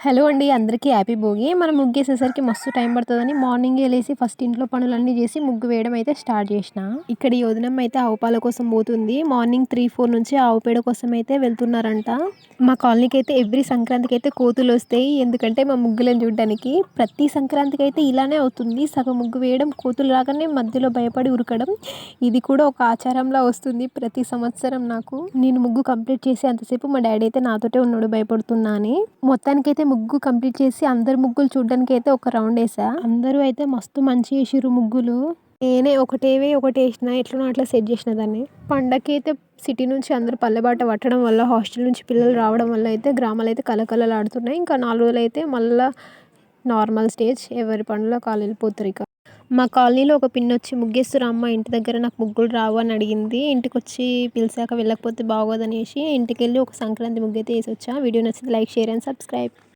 Hello అండి. అందరికీ happy Bhogi. మనం ముగ్గేసేసరికి మస్తు టైం పడతదని మార్నింగే లేసి ఫస్ట్ ఇంట్లో పనులన్నీ జేసి ముగ్గు వేయడం అయితే స్టార్ట్ జేసినా. ఇక్కడ ఈ వదినమ్మ అయితే ఆవు పాల కోసం పోతుంది. మార్నింగ్ 3, 4 నుంచి ఆవు పేడ కోసం అయితే వెళ్తున్నారంట. మా కాలనీకైతే ఎవ్రీ సంక్రాంతికైతే కోతులొస్తాయి. ఎందుకంటే మా ముగ్గులను చూడ్డానికి. ప్రతి సంక్రాంతికైతే ఇలానే అవుతుంది. సగం ముగ్గు వేయడం, కోతులు రాగానే మధ్యలో భయపడి ఉరకడం. ఇది కూడా ఒక ఆచారంలా వస్తుంది ప్రతి సంవత్సరం నాకు. నేను ముగ్గు కంప్లీట్ చేసే అంతసేపు మా డ్యాడీ అయితే నాతోటే ఉన్నాడు భయపడుతున్నా అని. మొత్తానికైతే ముగ్గు కంప్లీట్ చేసి అందరి ముగ్గులు చూడ్డానికైతే ఒక రౌండ్ ఏసా. అందరూ అయితే మస్తు మంచిగా ఏసిర్రు ముగ్గులు. నేనే ఒకటేసినా ఎట్లనో అట్లా సెట్ చేసిన దాన్ని. పండగకైతే సిటీ నుంచి అందరూ పల్లె బాట పట్టడం వల్ల, హాస్టల్ నుంచి పిల్లలు రావడం వల్ల అయితే గ్రామాలైతే కళకళలాడుతున్నాయి. ఇంకా 4 రోజులైతే మళ్ళా నార్మల్ స్టేజ్. ఎవరి పనులకు ఆళ్ళు వెళ్ళిపోతారిక. మా కాలనీలో ఒక పిన్నొచ్చి "ముగ్గేస్తుర్రా అమ్మ ఇంటి దగ్గర, నాకు ముగ్గులు రావు" అని అడిగింది. ఇంటికొచ్చి పిలిసాక వెళ్ళకపోతే బాగోదనేసి ఇంటికెళ్ళి ఒక సంక్రాంతి ముగ్గైతే ఏసొచ్చా. వీడియో నచ్చితే లైక్, షేర్ అండ్ సబ్స్క్రైబ్.